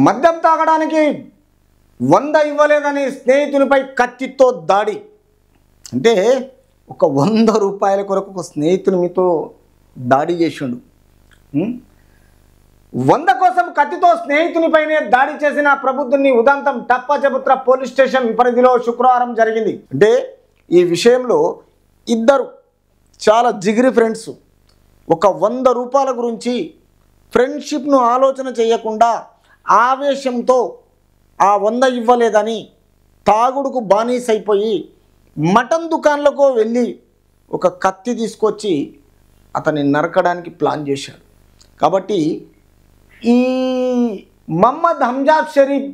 మద్యం తాగడానికి 100 ఇవ్వలేదని స్నేహితునిపై కత్తితో దాడి. అంటే ఒక 100 రూపాయల కొరకు ఒక స్నేహితుని మీతో దాడి చేసిండు. 100 కోసం కత్తితో స్నేహితునిపైనే దాడి చేసిన ప్రబుద్ధుని ఉదంతం టప్పచెబుత్ర పోలీస్ స్టేషన్ పరిధిలో శుక్రవారం జరిగింది. అంటే ఈ విషయంలో ఇద్దరు చాలా జిగిరి ఫ్రెండ్స్ ఒక 100 రూపాయల గురించి ఫ్రెండ్షిప్ను ఆలోచన చేయకుండా ఆవేశంతో ఆ 100 ఇవ్వలేదని తాగుడుకు బానిస అయిపోయి మటన్ దుకాణంలోకి వెళ్ళి ఒక కత్తి తీసుకొచ్చి అతన్ని నరకడానికి ప్లాన్ చేశాడు. కాబట్టి ఈ Mohammed Hamzab Sharif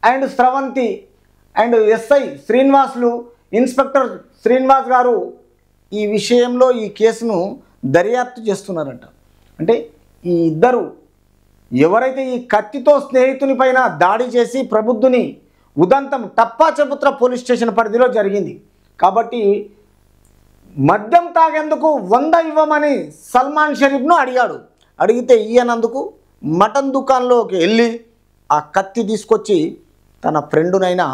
and Sravanthi and SI Srinivasulu inspector Srinivas garu ఈ విషయంలో ఈ కేసును దర్యాప్తు చేస్తున్నారంట. అంటే ఈ ఇద్దరు ఎవరైతే ఈ కత్తితో స్నేహితుని పైన దాడి చేసి ప్రబుద్ధుని ఉదంతం టప్పాచెబుత్ర పోలీస్ స్టేషన్ పరిధిలో జరిగింది. కాబట్టి మద్యం తాగేందుకు 100 ఇవ్వమని సల్మాన్ షరీఫ్ను అడిగాడు. అడిగితే ఈయనందుకు మటన్ దుకాణంలోకి వెళ్ళి ఆ కత్తి తీసుకొచ్చి తన ఫ్రెండునైనా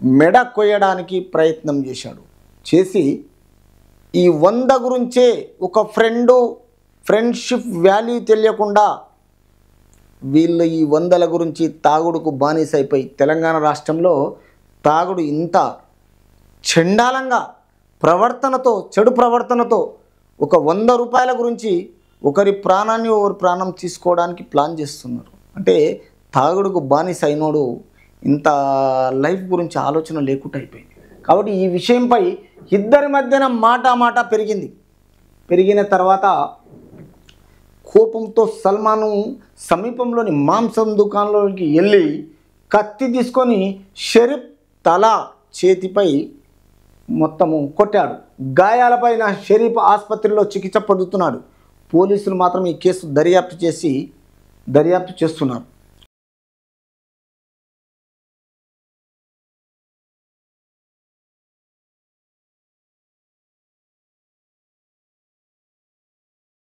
మెడ కొయ్యడానికి ప్రయత్నం చేశాడు. చేసి ఈ 100 గురించే ఒక ఫ్రెండ్షిప్ వాల్యూ తెలియకుండా వీళ్ళు ఈ 100ల గురించి తాగుడుకు బానిస అయిపోయి తెలంగాణ రాష్ట్రంలో తాగుడు ఇంత చండాలంగా ప్రవర్తనతో చెడు ప్రవర్తనతో ఒక 100 రూపాయల గురించి ఒకరి ప్రాణం తీసుకోవడానికి ప్లాన్ చేస్తున్నారు. అంటే తాగుడుకు బానిస అయినోడు ఇంత లైఫ్ గురించి ఆలోచన లేకుండా అయిపోయింది. కాబట్టి ఈ విషయంపై ఇద్దరి మధ్యన మాట పెరిగింది. పెరిగిన తర్వాత కోపంతో సల్మాను సమీపంలోని మాంసం దుకాణంలోకి వెళ్ళి కత్తి తీసుకొని షరీఫ్ తల చేతిపై మొత్తము కొట్టాడు. గాయాలపైన షరీఫ్ ఆసుపత్రిలో చికిత్స పొందుతున్నాడు. పోలీసులు మాత్రం ఈ కేసు దర్యాప్తు చేస్తున్నారు.